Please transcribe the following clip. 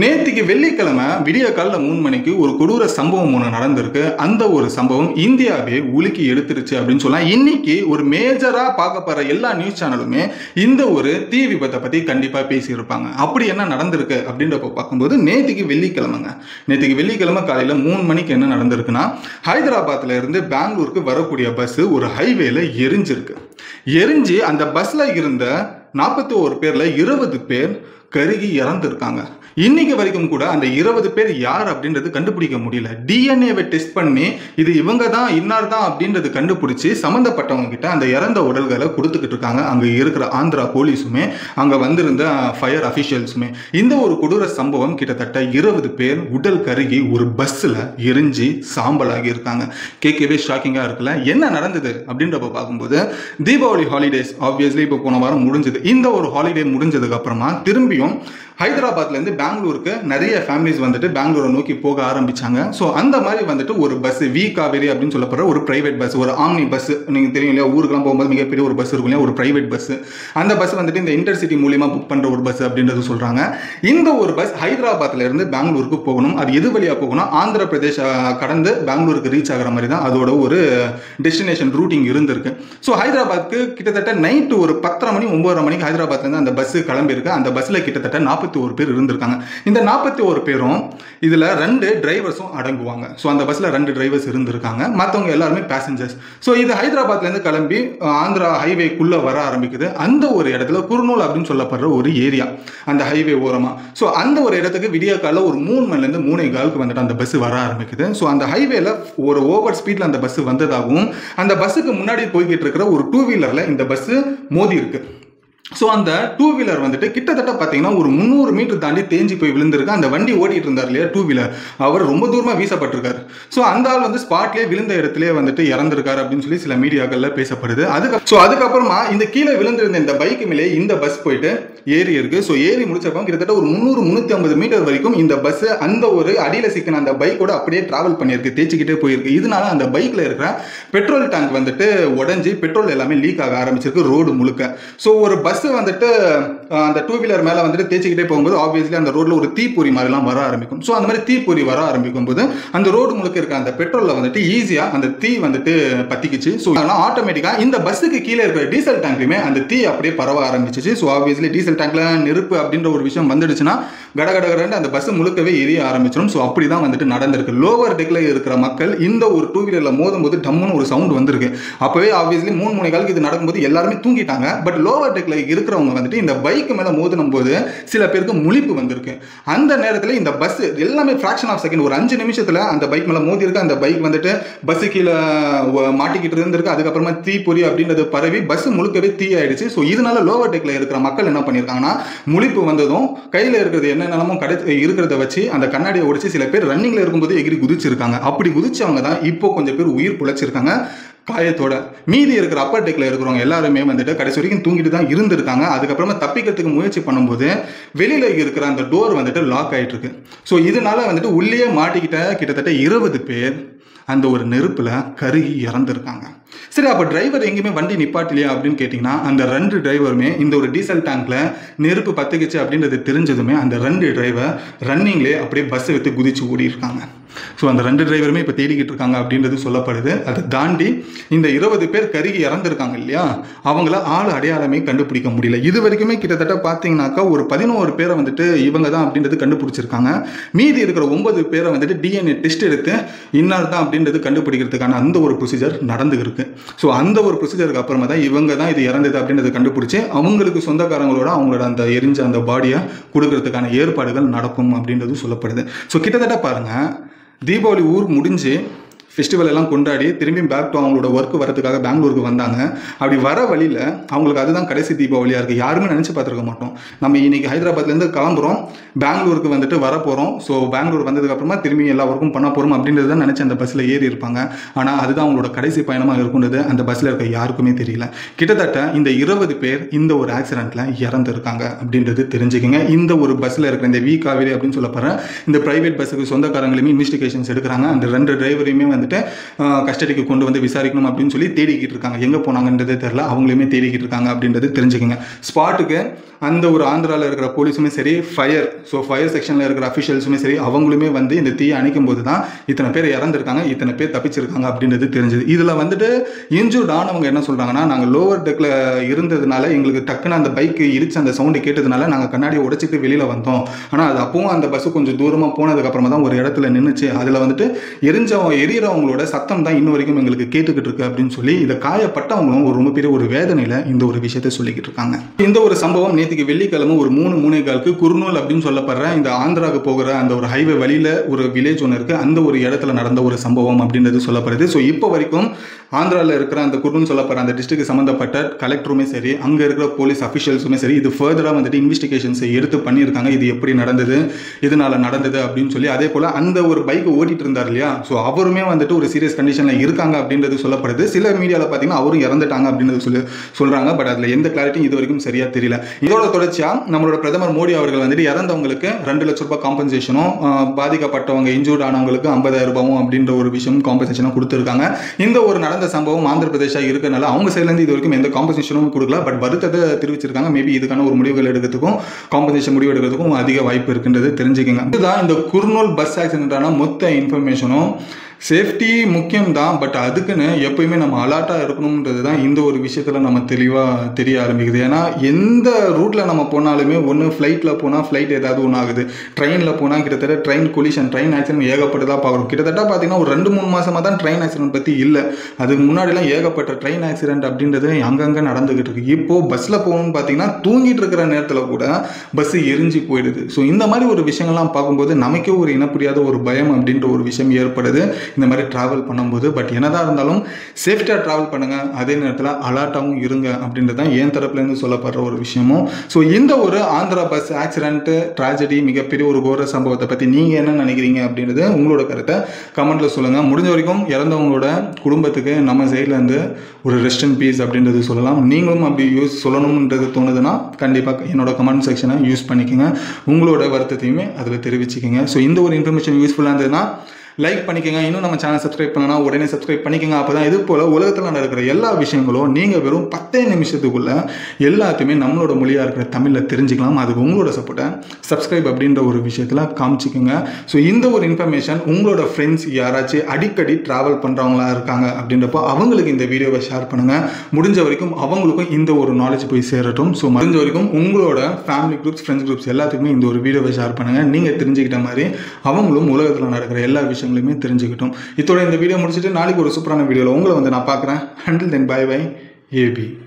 நேத்திக்கு வெள்ளிக்கிழமை விடிய காலைல 3 மணிக்கு ஒரு கொடூர சம்பவம் ஒன்று நடந்திருக்கு. அந்த ஒரு சம்பவம் இந்தியாவே உலுக்கி எடுத்துருச்சு அப்படின்னு சொல்லலாம். இன்னைக்கு ஒரு மேஜரா பார்க்கப்படுற எல்லா நியூஸ் சேனலுமே இந்த ஒரு தீ விபத்தை பத்தி கண்டிப்பா பேசியிருப்பாங்க. அப்படி என்ன நடந்திருக்கு அப்படின்றப்ப பார்க்கும்போது நேத்திக்கு வெள்ளிக்கிழமை காலையில 3 மணிக்கு என்ன நடந்திருக்குன்னா, ஹைதராபாத்ல இருந்து பெங்களூருக்கு வரக்கூடிய பஸ் ஒரு ஹைவேல எரிஞ்சு அந்த பஸ்ல இருந்த 41 பேர்ல 20 பேர் கருகி இறந்துருக்காங்க. இன்னைக்கு வரைக்கும் கூட அந்த 20 பேர் யார் அப்படின்றது கண்டுபிடிக்க முடியல. டிஎன்ஏவை டெஸ்ட் பண்ணி இது இவங்க தான் இன்னார் தான் அப்படின்றது கண்டுபிடிச்சி சம்மந்தப்பட்டவங்க கிட்ட அந்த இறந்த உடல்களை கொடுத்துக்கிட்டு இருக்காங்க. அங்கே இருக்கிற ஆந்திரா போலீஸுமே அங்கே வந்திருந்த ஃபயர் அஃபிஷியல்ஸுமே. இந்த ஒரு கொடூர சம்பவம் கிட்டத்தட்ட 20 பேர் உடல் கருகி ஒரு பஸ்ஸில் எரிஞ்சு சாம்பலாகி இருக்காங்க. கேட்கவே ஷாக்கிங்காக இருக்குல்ல. என்ன நடந்தது அப்படின்றப்ப பார்க்கும்போது தீபாவளி ஹாலிடேஸ் ஆப்வியஸ்லி இப்போ போன வாரம் முடிஞ்சது. இந்த ஒரு ஹாலிடே முடிஞ்சதுக்கு அப்புறமா திரும்பியும் ஹைதராபாத்லேருந்து பெங்களூருக்கு நிறைய ஃபேமிலிஸ் வந்துட்டு பெங்களூரை நோக்கி போக ஆரம்பிச்சாங்க. ஸோ அந்த மாதிரி வந்துட்டு ஒரு பஸ் வி காவேரி அப்படின்னு சொல்லப்படுற ஒரு பிரைவேட் பஸ், ஒரு ஆம்னி பஸ், நீங்கள் தெரியும் இல்லையா, ஊருக்குலாம் போகும்போது மிகப்பெரிய ஒரு பஸ் இருக்கும் இல்லையா, ஒரு பிரைவேட் பஸ். அந்த பஸ் வந்துட்டு இந்த இன்டர்சிட்டி மூலியமாக புக் பண்ணுற ஒரு பஸ் அப்படின்றது சொல்கிறாங்க. இந்த ஒரு பஸ் ஹைதராபாத்லேருந்து பெங்களூருக்கு போகணும். அது எது வழியாக போகணும், ஆந்திர பிரதேஷ் கடந்து பெங்களூருக்கு ரீச் ஆகிற மாதிரி தான் அதோட ஒரு டெஸ்டினேஷன் ரூட்டிங் இருந்திருக்கு. ஸோ ஹைதராபாத்துக்கு கிட்டத்தட்ட நைட்டு ஒரு 10:30 மணி 9:30 மணிக்கு ஹைதராபாத்லேருந்து அந்த பஸ் கிளம்பியிருக்கு. அந்த பஸ்ஸில் கிட்டத்தட்ட 41 பேர் இருந்திருக்காங்க. இந்த 41 பேரும் இதில் 2 டிரைவர்ஸும் அடங்குவாங்க. ஸோ அந்த பஸ்ஸில் 2 டிரைவர்ஸ் இருந்திருக்காங்க, மற்றவங்க எல்லாருமே பேசஞ்சர்ஸ். ஸோ இது ஹைதராபாத்லேருந்து கிளம்பி ஆந்திரா ஹைவேக்குள்ளே வர ஆரம்பிக்குது. அந்த ஒரு இடத்துல குர்னூல் அப்படின்னு சொல்லப்படுற ஒரு ஏரியா, அந்த ஹைவே ஓரமாக. ஸோ அந்த ஒரு இடத்துக்கு விடிய கால ஒரு 3 மணிலேருந்து 3:15 வந்துட்டு அந்த பஸ் வர ஆரம்பிக்குது. ஸோ அந்த ஹைவேல ஒரு ஓவர் ஸ்பீடில் அந்த பஸ் வந்ததாகவும், அந்த பஸ்ஸுக்கு முன்னாடி போய்கிட்டு இருக்கிற ஒரு 2 வீலரில் இந்த பஸ் மோதி இருக்கு. ஸோ அந்த 2 வீலர் வந்துட்டு கிட்டத்தட்ட பார்த்தீங்கன்னா ஒரு 300 மீட்டர் தாண்டி தேஞ்சி போய் விழுந்திருக்கு. அந்த வண்டி ஓடிட்டு இருந்தார் இல்லையா 2 வீலர், அவர் ரொம்ப தூரமாக வீசப்பட்டிருக்காரு. ஸோ அந்த ஆள் வந்து ஸ்பாட்லேயே விழுந்த இடத்துலேயே வந்துட்டு இறந்திருக்காரு அப்படின்னு சொல்லி சில மீடியாக்களில் பேசப்படுது. அதுக்கப்புறமா இந்த கீழே விழுந்திருந்த இந்த பைக்கு மேலே இந்த பஸ் போயிட்டு ஏறி இருக்கு. ஸோ ஏறி முடிச்சப்போ கிட்டத்தட்ட ஒரு 300-350 மீட்டர் வரைக்கும் இந்த பஸ் அந்த ஒரு அடியில் சிக்கின அந்த பைக்கோட அப்படியே டிராவல் பண்ணியிருக்கு, தேய்ச்சிக்கிட்டே போயிருக்கு. இதனால அந்த பைக்கில் இருக்கிற பெட்ரோல் டேங்க் வந்துட்டு உடஞ்சி பெட்ரோல் எல்லாமே லீக் ஆக ஆரம்பிச்சிருக்கு ரோடு முழுக்க. ஸோ ஒரு பஸ் வந்துட்டு அந்த 2 வீலர் மேலே வந்துட்டு தேய்ச்சிக்கிட்டே போகும்போது ஆப்வியஸ்லி அந்த ரோட்ல ஒரு தீப்பொறி மாதிரிலாம் வர ஆரம்பிக்கும். ஸோ அந்த மாதிரி தீப்பொறி வர ஆரம்பிக்கும் போது அந்த ரோடு முழுக்க இருக்க அந்த பெட்ரோலில் வந்துட்டு ஈஸியாக அந்த தீ வந்துட்டு பற்றிக்குச்சு. ஸோ அதனால் ஆட்டோமேட்டிக்காக இந்த பஸ்ஸுக்கு கீழே இருக்கிற டீசல் டேங்க்லையுமே அந்த தீ அப்படியே பரவ ஆரம்பிச்சிச்சு. ஸோ ஆப்வியஸ்லி டீசல் டேங்க்ல நெருப்பு அப்படின்ற ஒரு விஷயம் வந்துடுச்சுன்னா கடகடகடன்னு அந்த பஸ் முழுக்கவே எரிய ஆரம்பிச்சிடும். ஸோ அப்படி தான் வந்துட்டு நடந்திருக்கு. லோவர் டெக்ல இருக்கிற மக்கள் இந்த ஒரு 2 வீலரில் மோதும் போது டம்முன்னு ஒரு சவுண்ட் வந்திருக்கு. அப்போவே ஆப்வியஸ்லி 3:45 இது நடக்கும்போது எல்லாருமே தூங்கிட்டாங்க. பட் லோவர் டெக்ல இருக்கிறவங்க வந்துட்டு இந்த பைக்கு மேலே மோதினும் போது சில பேருக்கு முழிப்பு வந்திருக்கு. அந்த நேரத்தில் இந்த பஸ் எல்லாமே ஃபிராக்ஷன் ஆஃப் செகண்ட், ஒரு 5 நிமிஷத்தில் அந்த பைக் மேலே மோதி இருக்கு. அந்த பைக் வந்துட்டு பஸ்ஸு கீழே மாட்டிக்கிட்டு இருந்திருக்கு. அதுக்கப்புறமா தீப்பொறி அப்படின்றது பரவி பஸ் முழுக்கவே தீ ஆயிடுச்சு. ஸோ இதனால லோவர் டெக்ல இருக்கிற மக்கள் என்ன பண்ணியிருக்காங்கன்னா, முழிப்பு வந்ததும் கையில் இருக்கிறது என்னென்னமோ இருக்கிறத வச்சு அந்த கண்ணாடியை ஒடிச்சு சில பேர் ரன்னிங்ல இருக்கும்போது எகிரி குதிச்சிருக்காங்க. அப்படி குதிச்சவங்க தான் இப்போ கொஞ்சம் பேர் உயிர் பிழைச்சிருக்காங்க காயத்தோட. மீதி இருக்கிற அப்பர் டெக்ல இருக்கிறவங்க எல்லாருமே வந்துட்டு கடைசி வரைக்கும் தூங்கிட்டு தான் இருந்திருக்காங்க. அதுக்கப்புறமா தப்பிக்கிறதுக்கு முயற்சி பண்ணும்போது வெளியில இருக்கிற அந்த டோர் வந்துட்டு லாக் ஆயிட்டு இருக்கு. ஸோ இதனால வந்துட்டு உள்ளே மாட்டிக்கிட்ட கிட்டத்தட்ட 20 பேர் அந்த ஒரு நெருப்புல கருகி இறந்துருக்காங்க. சரி, அப்போ டிரைவர் எங்கேயுமே வண்டி நிப்பாட்டலையா அப்படின்னு கேட்டிங்கன்னா, அந்த 2 டிரைவருமே இந்த ஒரு டீசல் டேங்க்ல நெருப்பு பத்துக்குச்சு அப்படின்றது தெரிஞ்சதுமே அந்த 2 டிரைவர் ரன்னிங்லேயே அப்படியே பஸ்ஸை விட்டு குதிச்சு ஓடி இருக்காங்க. ஸோ அந்த 2 டிரைவருமே இப்போ தேடிக்கிட்டு இருக்காங்க அப்படின்றது சொல்லப்படுது. அதை தாண்டி இந்த 20 பேர் கருகி இறந்துருக்காங்க இல்லையா, அவங்கள ஆள் அடையாளமே கண்டுபிடிக்க முடியல. இது வரைக்குமே கிட்டத்தட்ட பார்த்தீங்கன்னாக்கா ஒரு 11 பேரை வந்துட்டு இவங்க தான் அப்படின்றது கண்டுபிடிச்சிருக்காங்க. மீதி இருக்கிற 9 பேரை வந்துட்டு டிஎன்ஏ டெஸ்ட் எடுத்து இன்னார் தான் அப்படின்றது கண்டுபிடிக்கிறதுக்கான அந்த ஒரு ப்ரொசீஜர் நடந்துருக்கு. ஸோ அந்த ஒரு ப்ரொசீஜருக்கு அப்புறமா தான் இவங்க தான் இது இறந்தது அப்படின்றத கண்டுபிடிச்சி அவங்களுக்கு சொந்தக்காரங்களோட அவங்களோட அந்த எரிஞ்ச அந்த பாடியை கொடுக்கறதுக்கான ஏற்பாடுகள் நடக்கும் அப்படின்றது சொல்லப்படுது. ஸோ கிட்டத்தட்ட பாருங்க, தீபாவளி ஊர் முடிஞ்சு ஃபெஸ்டிவல் எல்லாம் கொண்டாடி திரும்பி பேக் டு அவங்களோட ஒர்க் வரதுக்காக பெங்களூருக்கு வந்தாங்க. அப்படி வர வழியில் அவங்களுக்கு அதுதான் கடைசி தீபாவளியாக இருக்குது. யாருமே நினச்சி பார்த்துருக்க மாட்டோம். நம்ம இன்னைக்கு ஹைதராபாத்லேருந்து கிளம்புறோம், பெங்களூருக்கு வந்துட்டு வரப்போகிறோம். ஸோ பெங்களூர் வந்ததுக்கப்புறமா திரும்பி எல்லா ஒர்க்கும் பண்ண போகிறோம் அப்படின்றது தான் நினச்சி அந்த பஸ்ஸில் ஏறி இருப்பாங்க. ஆனால் அதுதான் அவங்களோட கடைசி பயணமாக இருக்குன்றது அந்த பஸ்ஸில் இருக்க யாருக்குமே தெரியல. கிட்டத்தட்ட இந்த 20 பேர் இந்த ஒரு ஆக்சிடெண்ட்டில் இறந்துருக்காங்க அப்படின்றது தெரிஞ்சுக்கங்க. இந்த ஒரு பஸ்ஸில் இருக்கிற இந்த வி காவேரி அப்படின்னு சொல்லப்படுற இந்த பிரைவேட் பஸ்ஸுக்கு சொந்தக்காரங்களுமே இன்வெஸ்டிகேஷன்ஸ் எடுக்கிறாங்க. அந்த 2 டிரைவரையுமே வந்து வந்துட்டு கஸ்டடிக்கு கொண்டு வந்து விசாரிக்கணும் அப்படின்னு சொல்லி தேடிக்கிட்டு இருக்காங்க. எங்கே போனாங்கன்றதே தெரியல, அவங்களுமே தேடிக்கிட்டு இருக்காங்க அப்படின்றது தெரிஞ்சுக்கோங்க. ஸ்பாட்டுக்கு அந்த ஒரு ஆந்திராவில் இருக்கிற போலீஸுமே சரி, ஃபயர் செக்ஷனில் இருக்கிற அஃபிஷியல்ஸுமே சரி, அவங்களுமே வந்து இந்த தீயை அணைக்கும் போது தான் இத்தனை பேர் இறந்துருக்காங்க, இத்தனை பேர் தப்பிச்சிருக்காங்க அப்படின்றது தெரிஞ்சது. இதில் வந்துட்டு இன்ஜூர்ட் ஆனவங்க என்ன சொல்கிறாங்கன்னா, நாங்கள் லோவர் டெக்கில் இருந்ததுனால எங்களுக்கு டக்குன்னு அந்த பைக்கு இடிச்சு அந்த சவுண்டு கேட்டதுனால நாங்கள் கண்ணாடியை உடைச்சிட்டு வெளியில் வந்தோம். ஆனால் அது அப்பவும் அந்த பஸ்ஸு கொஞ்சம் தூரமாக போனதுக்கப்புறமா தான் ஒரு இடத்துல நின்றுச்சு. அதில் வந்துட்டு எரியறவங்களோட சத்தம் தான் இன்னும் வரைக்கும் எங்களுக்கு கேட்டுக்கிட்டு இருக்கு அப்படின்னு சொல்லி இதை காயப்பட்டவங்களும் ரொம்ப பெரிய ஒரு வேதனையில் இந்த ஒரு விஷயத்தை சொல்லிக்கிட்டு இருக்காங்க. இந்த ஒரு சம்பவம் நேற்றுக்கு வெள்ளிக்கிழமை ஒரு 3:45 குர்னூல் அப்படின்னு சொல்லப்படுற இந்த ஆந்திராவுக்கு போகிற அந்த ஒரு ஹைவே வழியில் ஒரு வில்லேஜ் ஒன்று இருக்குது, அந்த ஒரு இடத்துல நடந்த ஒரு சம்பவம் அப்படின்றது சொல்லப்படுது. ஸோ இப்போ வரைக்கும் ஆந்திராவில் இருக்கிற அந்த குர்னூல் சொல்லப்படுற அந்த டிஸ்ட்ரிக்ட் சம்மந்தப்பட்ட கலெக்டருமே சரி, அங்கே இருக்கிற போலீஸ் அஃபிஷியல்ஸுமே சரி, இது ஃபர்தராக வந்துட்டு இன்வெஸ்டிகேஷன்ஸை எடுத்து பண்ணியிருக்காங்க. இது எப்படி நடந்தது, இதனால நடந்தது அப்படின்னு சொல்லி. அதே போல் அந்த ஒரு பைக்கை ஓட்டிட்டு இருந்தார் இல்லையா, ஸோ அவருமே வந்துட்டு ஒரு சீரியஸ் கண்டிஷனில் இருக்காங்க அப்படின்றது சொல்லப்படுது. சில மீடியாவில் பார்த்தீங்கன்னா அவரும் இறந்துட்டாங்க அப்படின்றது சொல்கிறாங்க. பட் அதில் எந்த கிளாரிட்டியும் இது வரைக்கும் சரியாக தெரியல. இதோட தொடர்ச்சியாக நம்மளோட பிரதமர் மோடி அவர்கள் வந்துட்டு இறந்தவங்களுக்கு 2 லட்ச ரூபாய் காம்பன்சேஷனும், பாதிக்கப்பட்டவங்க இன்ஜூர்ட் ஆனவங்களுக்கு 50,000 ரூபாயும் அப்படின்ற ஒரு விஷயம் காம்பன்சேஷனும் கொடுத்துருக்காங்க. இந்த ஒரு நடந்த சம்பவம் ஆந்திர பிரதேஷாக இருக்கனால அவங்க சைட்லேருந்து இது வரைக்கும் எந்த காம்பன்சேஷனும் கொடுக்கல. பட் வருத்தத்தை தெரிவிச்சிருக்காங்க. மேபி இதுக்கான ஒரு முடிவுகள் எடுக்கிறதுக்கும் காம்பன்சேஷன் முடிவு எடுக்கிறதுக்கும் அதிக வாய்ப்பு இருக்குன்றது தெரிஞ்சுக்கங்க. இதுதான் இந்த குர்னூல் பஸ் ஆக்சிடென்டான மொத்த இன்ஃபர்மேஷனும். சேஃப்டி முக்கியம் தான், பட் அதுக்குன்னு எப்பயுமே நம்ம அலர்ட்டாக இருக்கணுன்றது தான் இந்த ஒரு விஷயத்தில் நம்ம தெளிவாக தெரிய ஆரம்பிக்குது. ஏன்னா எந்த ரூட்டில் நம்ம போனாலுமே ஒன்று ஃப்ளைட்டில் போனால் ஃப்ளைட் ஏதாவது ஒன்று ஆகுது, ட்ரெயினில் போனால் கிட்டத்தட்ட ட்ரெயின் ஆக்சிடென்ட் ஏகப்பட்டதாக பார்க்குறோம். கிட்டத்தட்ட பார்த்தீங்கன்னா ஒரு 2-3 மாதமாக தான் ட்ரெயின் ஆக்சிடென்ட் பற்றி இல்லை. அதுக்கு முன்னாடிலாம் ஏகப்பட்ட ட்ரெயின் ஆக்சிடென்ட் அப்படின்றது அங்கங்கே நடந்துகிட்டு இருக்கு. இப்போது பஸ்ஸில் போகணும்னு பார்த்தீங்கன்னா தூங்கிட்டு இருக்கிற நேரத்தில் கூட பஸ்ஸு எரிஞ்சு போயிடுது. ஸோ இந்த மாதிரி ஒரு விஷயங்கள்லாம் பார்க்கும்போது நமக்கே ஒரு இனப்புரியாத ஒரு பயம் அப்படின்ற ஒரு விஷயம் ஏற்படுது இந்த மாதிரி ட்ராவல் பண்ணும்போது. பட் என்னதான் இருந்தாலும் சேஃப்டியாக ட்ராவல் பண்ணுங்கள், அதே நேரத்தில் அலர்ட்டாகவும் இருங்க அப்படின்றது தான் என் தரப்புலேருந்து சொல்லப்படுற ஒரு விஷயமும். ஸோ இந்த ஒரு ஆந்திரா பஸ் ஆக்சிடென்ட்டு ட்ராஜடி, மிகப்பெரிய ஒரு கோர சம்பவத்தை பற்றி நீங்கள் என்ன நினைக்கிறீங்க அப்படின்றது உங்களோட கருத்தை கமெண்ட்டில் சொல்லுங்கள். முடிஞ்ச வரைக்கும் இறந்தவங்களோட குடும்பத்துக்கு நம்ம சைட்லேருந்து ஒரு ரெஸ்ட் இன் பீஸ் அப்படின்றது சொல்லலாம். நீங்களும் அப்படி சொல்லணும்ன்றது தோணுதுன்னா கண்டிப்பாக என்னோட கமெண்ட் செக்ஷனை யூஸ் பண்ணிக்கோங்க. உங்களோட வருத்தத்தையுமே அதில் தெரிவிச்சுக்கோங்க. ஸோ இந்த ஒரு இன்ஃபர்மேஷன் யூஸ்ஃபுல்லாக இருந்ததுன்னா லைக் பண்ணிக்கோங்க. இன்னும் நம்ம சேனல் சப்ஸ்கிரைப் பண்ணனா உடனே சப்ஸ்கிரைப் பண்ணிக்கோங்க. அப்போ தான் இது போல் உலகத்தில் நடக்கிற எல்லா விஷயங்களும் நீங்கள் வெறும் 10 நிமிஷத்துக்குள்ளே எல்லாத்தையுமே நம்மளோட மொழியாக இருக்கிற தமிழில் தெரிஞ்சுக்கலாம். அதுக்கு உங்களோட சப்போர்ட்டை சப்ஸ்கிரைப் அப்படின்ற ஒரு விஷயத்தில் காமிச்சிக்கோங்க. ஸோ இந்த ஒரு இன்ஃபர்மேஷன் உங்களோட ஃப்ரெண்ட்ஸ் யாராச்சும் அடிக்கடி ட்ராவல் பண்ணுறவங்களா இருக்காங்க அப்படின்றப்போ அவங்களுக்கு இந்த வீடியோவை ஷேர் பண்ணுங்கள். முடிஞ்ச வரைக்கும் அவங்களுக்கும் இந்த ஒரு நாலேஜ் போய் சேரட்டும். ஸோ முடிஞ்ச வரைக்கும் உங்களோட ஃபேமிலி குரூப்ஸ், ஃப்ரெண்ட்ஸ் குரூப்ஸ் எல்லாத்துக்குமே இந்த ஒரு வீடியோவை ஷேர் பண்ணுங்கள். நீங்கள் தெரிஞ்சுக்கிட்ட மாதிரி அவங்களும் உலகத்தில் நடக்கிற எல்லா விஷயங்களுமே தெரிஞ்சுக்கிட்டோம். இதோட இந்த வீடியோ முடிச்சுட்டு நாளைக்கு ஒரு சூப்பரான வீடியோவில் உங்களை வந்து நான் பார்க்குறேன். Until then, bye bye, AB.